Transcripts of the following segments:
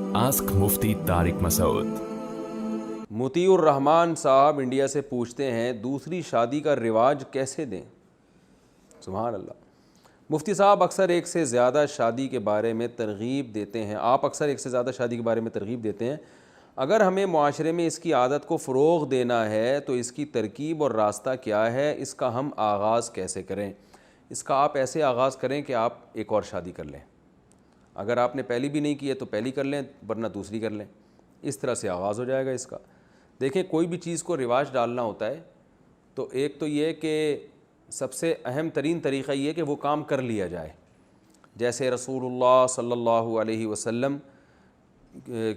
Ask मुफ्ती तारिक मसूद। मुतीउर रहमान साहब India से पूछते हैं, दूसरी शादी का रिवाज कैसे दें? सुभान अल्लाह। मुफ्ती साहब अक्सर एक से ज़्यादा शादी के बारे में तरगीब देते हैं, आप अक्सर एक से ज़्यादा शादी के बारे में तरगीब देते हैं। अगर हमें मुआशरे में इसकी आदत को फ़रोग़ देना है तो इसकी तरकीब और रास्ता क्या है, इसका हम आगाज़ कैसे करें? इसका आप ऐसे आगाज़ करें कि आप एक और शादी कर लें। अगर आपने पहली भी नहीं की है तो पहली कर लें, वरना दूसरी कर लें। इस तरह से आगाज़ हो जाएगा इसका। देखें, कोई भी चीज़ को रिवाज डालना होता है तो एक तो ये कि सबसे अहम तरीन तरीक़ा ये कि वो काम कर लिया जाए। जैसे रसूलुल्लाह सल्लल्लाहु अलैहि वसल्लम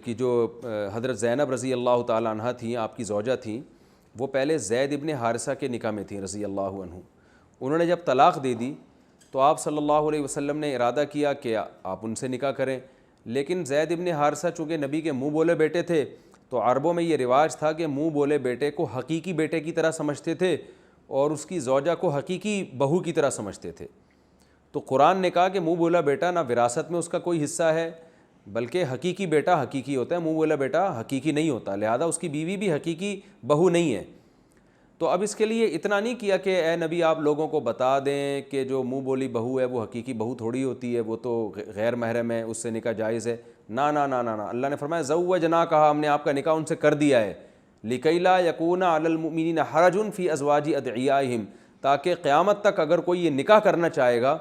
की जो हज़रत ज़ैनब रज़ी अल्लाह ताला अन्हा थी, आपकी ज़ौजा थी, वो पहले ज़ैद इब्न हारिसा के निकाह में थी रज़ी अल्लाह अन्हु। उन्होंने जब तलाक़ दे दी तो आप सल्लल्लाहु अलैहि वसल्लम ने इरादा किया कि आप उनसे निकाह करें, लेकिन ज़ैद इब्न हारिसा चूँकि नबी के मुँह बोले बेटे थे तो अरबों में ये रिवाज था कि मुँह बोले बेटे को हकीकी बेटे की तरह समझते थे और उसकी ज़ौजा को हकीकी बहू की तरह समझते थे। तो कुरान ने कहा कि मुँह बोला बेटा ना विरासत में उसका कोई हिस्सा है, बल्कि हकीकी बेटा हकीकी होता है, मुँह बोला बेटा हकीकी नहीं होता, लिहाजा उसकी बीवी भी हकीकी बहू नहीं है। तो अब इसके लिए इतना नहीं किया कि ए नबी आप लोगों को बता दें कि जो मुँह बोली बहू है वो हकीकी बहू थोड़ी होती है, वो तो गैर महरम है, उससे निकाह जायज़ है। ना ना ना ना ना, अल्लाह ने फरमाया ज़व्वजना, कहा हमने आपका निकाह उनसे कर दिया है, लिकैला यकूना अलल मुमिनीना हरजुन फ़ी अज़वाजी अदइयाहिम, ताकि क़यामत तक अगर कोई ये निकाह करना चाहेगा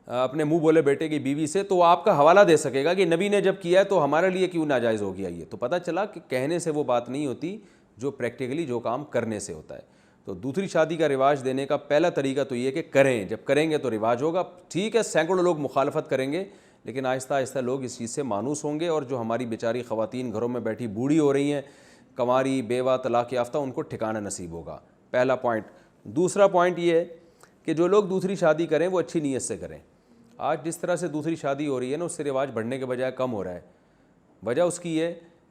अपने मुँह बोले बेटे की बीवी से तो वो आपका हवाला दे सकेगा कि नबी ने जब किया है तो हमारे लिए क्यों नाजायज़ हो गया ये। तो पता चला कि कहने से वो बात नहीं होती, जो प्रैक्टिकली जो काम करने से होता है। तो दूसरी शादी का रिवाज देने का पहला तरीका तो ये कि करें, जब करेंगे तो रिवाज होगा। ठीक है, सैकड़ों लोग मुखालफत करेंगे, लेकिन आहिस्ता आहिस्ता लोग इस चीज़ से मानूस होंगे, और जो हमारी बेचारी ख़वातीन घरों में बैठी बूढ़ी हो रही हैं, कमारी बेवा तलाक़ याफ्ता, उनको ठिकाना नसीब होगा। पहला पॉइंट। दूसरा पॉइंट ये है कि जो लोग दूसरी शादी करें वो अच्छी नीयत से करें। आज जिस तरह से दूसरी शादी हो रही है ना, उससे रिवाज बढ़ने के बजाय कम हो रहा है। वजह उसकी ये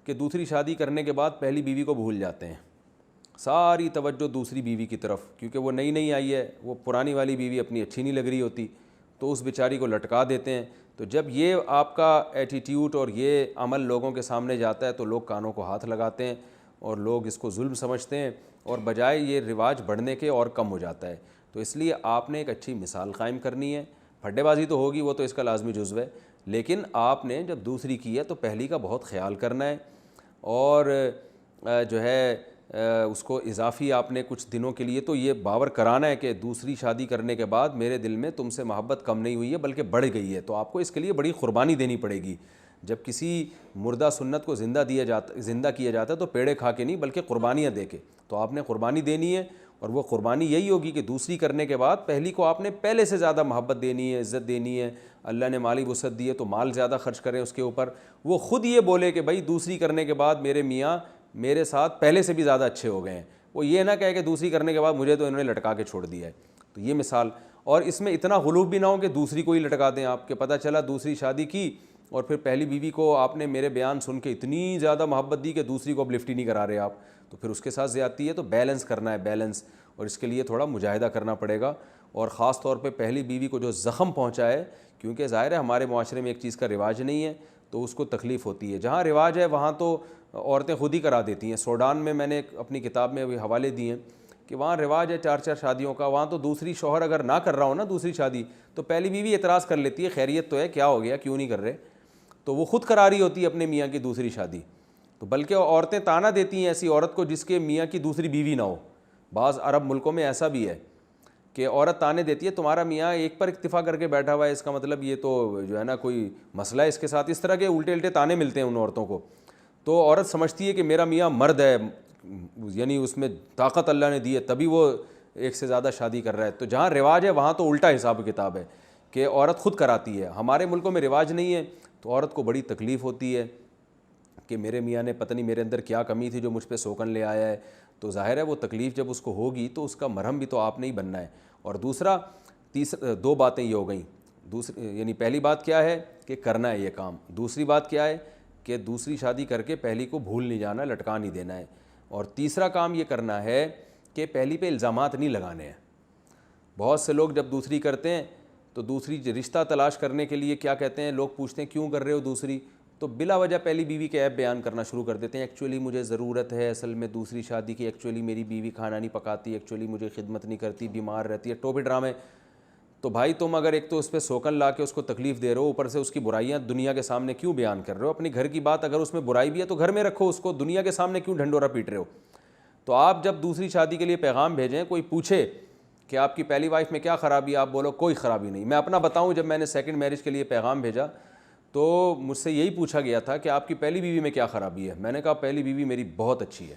कि दूसरी शादी करने के बाद पहली बीवी को भूल जाते हैं, सारी तवज्जो दूसरी बीवी की तरफ, क्योंकि वो नई नई आई है, वो पुरानी वाली बीवी अपनी अच्छी नहीं लग रही होती, तो उस बेचारी को लटका देते हैं। तो जब ये आपका एटीट्यूड और ये अमल लोगों के सामने जाता है तो लोग कानों को हाथ लगाते हैं और लोग इसको जुल्म समझते हैं, और बजाय ये रिवाज बढ़ने के और कम हो जाता है। तो इसलिए आपने एक अच्छी मिसाल कायम करनी है। फड्डेबाजी तो होगी, वो तो इसका लाजमी जुज़्व है, लेकिन आपने जब दूसरी की है तो पहली का बहुत ख्याल करना है, और जो है उसको इजाफ़ी आपने कुछ दिनों के लिए तो ये बावर कराना है कि दूसरी शादी करने के बाद मेरे दिल में तुमसे मोहब्बत कम नहीं हुई है बल्कि बढ़ गई है। तो आपको इसके लिए बड़ी क़ुरबानी देनी पड़ेगी। जब किसी मुर्दा सुन्नत को ज़िंदा किया जाता है तो पेड़े खा के नहीं बल्कि क़ुरबानियाँ दे के, तो आपने क़ुरबानी देनी है, और वो क़ुरबानी यही होगी कि दूसरी करने के बाद पहली को आपने पहले से ज़्यादा मोहब्बत देनी है, इज़्ज़त देनी है। अल्लाह ने माली वसअत दी है तो माल ज़्यादा खर्च करें उसके ऊपर। वो ख़ुद ये बोले कि भाई दूसरी करने के बाद मेरे मियाँ मेरे साथ पहले से भी ज़्यादा अच्छे हो गए हैं। वो ये ना कहे कि दूसरी करने के बाद मुझे तो इन्होंने लटका के छोड़ दिया है। तो ये मिसाल, और इसमें इतना गुलूब भी ना हो कि दूसरी को ही लटका दें। आपके पता चला दूसरी शादी की और फिर पहली बीवी को आपने मेरे बयान सुन के इतनी ज़्यादा मोहब्बत दी कि दूसरी को अब लिफ्ट ही नहीं करा रहे आप, तो फिर उसके साथ ज़्यादती है। तो बैलेंस करना है, बैलेंस, और इसके लिए थोड़ा मुजाहिदा करना पड़ेगा। और ख़ास तौर पे पहली बीवी को जो ज़ख़म पहुँचा है, क्योंकि ज़ाहिर है हमारे मुआशरे में एक चीज़ का रिवाज नहीं है तो उसको तकलीफ़ होती है। जहाँ रिवाज है वहाँ तो औरतें खुद ही करा देती हैं। सूडान में मैंने अपनी किताब में अभी हवाले दिए हैं कि वहाँ रिवाज है 4-4 शादियों का। वहाँ तो दूसरी शौहर अगर ना कर रहा हो ना दूसरी शादी, तो पहली बीवी एतराज़ कर लेती है, खैरियत तो है, क्या हो गया, क्यों नहीं कर रहे, तो वो ख़ुद करा रही होती है अपने मियाँ की दूसरी शादी। तो बल्कि औरतें ताना देती हैं ऐसी औरत को जिसके मियाँ की दूसरी बीवी ना हो। बाज़ अरब मुल्कों में ऐसा भी है कि औरत ताने देती है, तुम्हारा मियाँ एक पर इक्तिफ़ा करके बैठा हुआ है, इसका मतलब ये तो जो है ना कोई मसला है इसके साथ। इस तरह के उल्टे उल्टे ताने मिलते हैं उन औरतों को। तो औरत समझती है कि मेरा मियाँ मर्द है, यानी उसमें ताकत अल्लाह ने दी है, तभी वो एक से ज़्यादा शादी कर रहा है। तो जहाँ रिवाज है वहाँ तो उल्टा हिसाब किताब है कि औरत ख़ुद कराती है। हमारे मुल्कों में रिवाज नहीं है तो औरत को बड़ी तकलीफ़ होती है कि मेरे मियाँ ने पता नहीं मेरे अंदर क्या कमी थी जो मुझ पे सोकन ले आया है। तो ज़ाहिर है वो तकलीफ़ जब उसको होगी तो उसका मरहम भी तो आपने ही बनना है। और दूसरा दो बातें ये हो गई। दूसरी यानी पहली बात क्या है कि करना है ये काम, दूसरी बात क्या है कि दूसरी शादी करके पहली को भूल नहीं जाना, लटका नहीं देना है। और तीसरा काम ये करना है कि पहली पे इल्ज़ामात नहीं लगाने हैं। बहुत से लोग जब दूसरी करते हैं तो दूसरी रिश्ता तलाश करने के लिए क्या कहते हैं, लोग पूछते हैं क्यों कर रहे हो दूसरी, تو بلا وجہ پہلی بیوی کے عیب بیان کرنا شروع کر دیتے ہیں. ایکچولی مجھے ضرورت ہے اصل میں دوسری شادی کی, ایکچولی میری بیوی کھانا نہیں پکاتی, ایکچولی مجھے خدمت نہیں کرتی, بیمار رہتی ہے, ٹوپی ڈرامے. تو بھائی تم اگر ایک تو اس پہ سوکن لا کے اس کو تکلیف دے رہے ہو, اوپر سے اس کی برائیاں دنیا کے سامنے کیوں بیان کر رہے ہو؟ اپنی گھر کی بات اگر اس میں برائی بھی ہے تو گھر میں رکھو, اس کو دنیا کے سامنے کیوں ڈھنڈورا پیٹ رہے ہو؟ تو آپ جب دوسری شادی کے لیے پیغام بھیجیں, کوئی پوچھے کہ آپ کی پہلی وائف میں کیا خرابی, آپ بولو کوئی خرابی نہیں. میں اپنا بتاؤں, جب میں نے سیکنڈ میرج کے لیے پیغام بھیجا تو مجھ سے یہی پوچھا گیا تھا کہ آپ کی پہلی بیوی میں کیا خرابی ہے. میں نے کہا پہلی بیوی میری بہت اچھی ہے.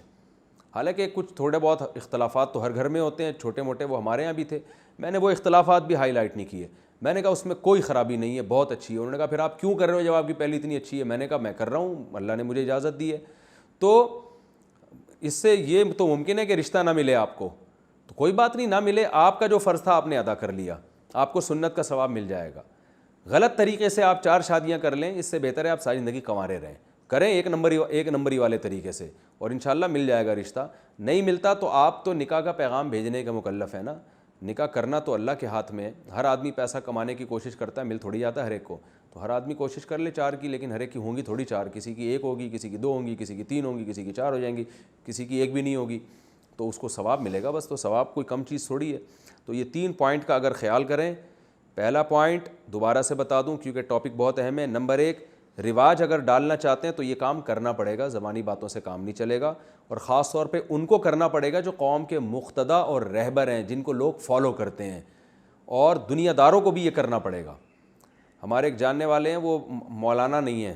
حالانکہ کچھ تھوڑے بہت اختلافات تو ہر گھر میں ہوتے ہیں, چھوٹے موٹے, وہ ہمارے یہاں بھی تھے. میں نے وہ اختلافات بھی ہائی لائٹ نہیں کیے. میں نے کہا اس میں کوئی خرابی نہیں ہے, بہت اچھی ہے. انہوں نے کہا پھر آپ کیوں کر رہے ہو جب آپ کی پہلی اتنی اچھی ہے؟ میں نے کہا میں کر رہا ہوں, اللہ نے مجھے اجازت دی ہے. تو اس سے یہ تو ممکن ہے کہ رشتہ نہ ملے آپ کو, تو کوئی بات نہیں, نہ ملے. آپ کا جو فرض تھا آپ نے ادا کر لیا, آپ کو سنت کا ثواب مل جائے گا. غلط طریقے سے آپ 4 شادیاں کر لیں, اس سے بہتر ہے آپ ساری زندگی کنوارے رہیں. کریں ایک نمبری والے طریقے سے, اور انشاءاللہ مل جائے گا رشتہ. نہیں ملتا تو آپ تو نکاح کا پیغام بھیجنے کا مکلف ہے نا. نکاح کرنا تو اللہ کے ہاتھ میں ہے. ہر آدمی پیسہ کمانے کی کوشش کرتا ہے, مل تھوڑی جاتا ہے ہر ایک کو. تو ہر آدمی کوشش کر لے 4 کی, لیکن ہر ایک کی ہوں گی تھوڑی 4. کسی کی 1 ہوگی, کسی کی 2 ہوں گی, کسی کی 3 ہوں گی, کسی کی 4 ہو جائیں گی, کسی کی 1 بھی نہیں ہوگی. تو اس کو ثواب ملے گا بس. تو ثواب کوئی کم چیز تھوڑی ہے. تو یہ 3 پوائنٹ کا اگر خیال کریں. پہلا پوائنٹ دوبارہ سے بتا دوں کیونکہ ٹاپک بہت اہم ہے. نمبر 1, رواج اگر ڈالنا چاہتے ہیں تو یہ کام کرنا پڑے گا, زبانی باتوں سے کام نہیں چلے گا. اور خاص طور پہ ان کو کرنا پڑے گا جو قوم کے مقتدا اور رہبر ہیں, جن کو لوگ فالو کرتے ہیں. اور دنیا داروں کو بھی یہ کرنا پڑے گا. ہمارے ایک جاننے والے ہیں, وہ مولانا نہیں ہیں,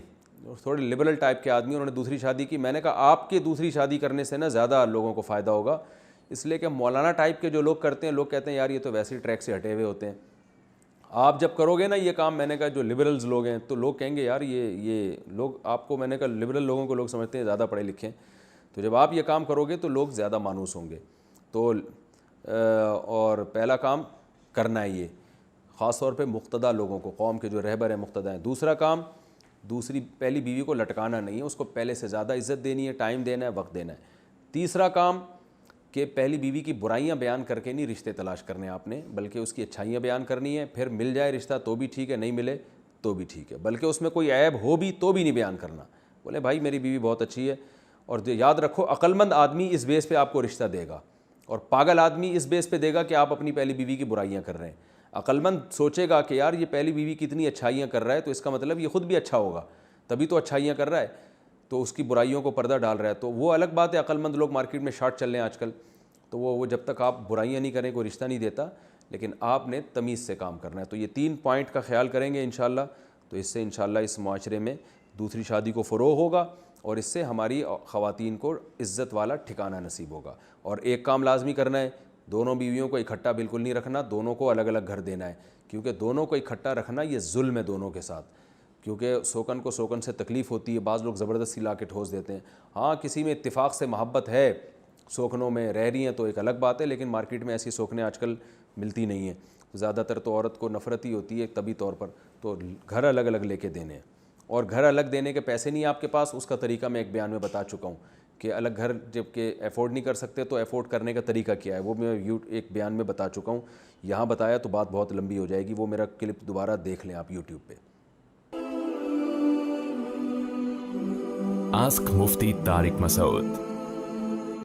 تھوڑے لبرل ٹائپ کے آدمی, انہوں نے دوسری شادی کی. میں نے کہا آپ کے دوسری شادی کرنے سے نا زیادہ لوگوں کو فائدہ ہوگا, اس لیے کہ مولانا ٹائپ کے جو لوگ کرتے ہیں, لوگ کہتے ہیں یار یہ تو ویسے ہی ٹریک سے ہٹے ہوئے ہوتے ہیں. آپ جب کرو گے نا یہ کام, میں نے کہا جو لبرلز لوگ ہیں تو لوگ کہیں گے یار یہ لوگ آپ کو, میں نے کہا لبرل لوگوں کو لوگ سمجھتے ہیں زیادہ پڑھے لکھے ہیں, تو جب آپ یہ کام کرو گے تو لوگ زیادہ مانوس ہوں گے. تو اور پہلا کام کرنا ہے یہ, خاص طور پہ مقتدا لوگوں کو, قوم کے جو رہبر ہیں, مقتدا ہیں. دوسرا کام, پہلی بیوی کو لٹکانا نہیں ہے, اس کو پہلے سے زیادہ عزت دینی ہے, ٹائم دینا ہے, وقت دینا ہے. تیسرا کام کہ پہلی بیوی کی برائیاں بیان کر کے نہیں رشتے تلاش کرنے آپ نے, بلکہ اس کی اچھائیاں بیان کرنی ہے. پھر مل جائے رشتہ تو بھی ٹھیک ہے, نہیں ملے تو بھی ٹھیک ہے, بلکہ اس میں کوئی عیب ہو بھی تو بھی نہیں بیان کرنا. بولے بھائی میری بیوی بہت اچھی ہے. اور یاد رکھو عقلمند آدمی اس بیس پہ آپ کو رشتہ دے گا, اور پاگل آدمی اس بیس پہ دے گا کہ آپ اپنی پہلی بیوی کی برائیاں کر رہے ہیں. عقلمند سوچے گا کہ یار یہ پہلی بیوی کتنی اچھائیاں کر رہا ہے, تو اس کا مطلب یہ خود بھی اچھا ہوگا, تبھی تو اچھائیاں کر رہا ہے, تو اس کی برائیوں کو پردہ ڈال رہا ہے. تو وہ الگ بات ہے, عقلمند لوگ مارکیٹ میں شارٹ چل رہے ہیں آج کل, تو وہ جب تک آپ برائیاں نہیں کریں کوئی رشتہ نہیں دیتا, لیکن آپ نے تمیز سے کام کرنا ہے. تو یہ 3 پوائنٹ کا خیال کریں گے انشاءاللہ, تو اس سے انشاءاللہ اس معاشرے میں دوسری شادی کو فروغ ہوگا, اور اس سے ہماری خواتین کو عزت والا ٹھکانہ نصیب ہوگا. اور ایک کام لازمی کرنا ہے, دونوں بیویوں کو اکٹھا بالکل نہیں رکھنا, دونوں کو الگ الگ گھر دینا ہے, کیونکہ دونوں کو اکٹھا رکھنا یہ ظلم ہے دونوں کے ساتھ. کیونکہ سوکن کو سوکن سے تکلیف ہوتی ہے, بعض لوگ زبردستی لا کے ٹھوس دیتے ہیں. ہاں کسی میں اتفاق سے محبت ہے, سوکنوں میں رہ رہی ہیں تو ایک الگ بات ہے, لیکن مارکیٹ میں ایسی سوکنیں آج کل ملتی نہیں ہیں. زیادہ تر تو عورت کو نفرت ہی ہوتی ہے طبی طور پر. تو گھر الگ الگ لے کے دینے ہیں, اور گھر الگ دینے کے پیسے نہیں آپ کے پاس, اس کا طریقہ میں ایک بیان میں بتا چکا ہوں کہ الگ گھر جب کہ افورڈ نہیں کر سکتے تو افورڈ کرنے کا طریقہ کیا ہے, وہ میں ایک بیان میں بتا چکا ہوں. یہاں بتایا تو بات بہت لمبی ہو جائے گی, وہ میرا کلپ دوبارہ دیکھ لیں آپ یوٹیوب پہ. آسک مفتی طارق مسعود.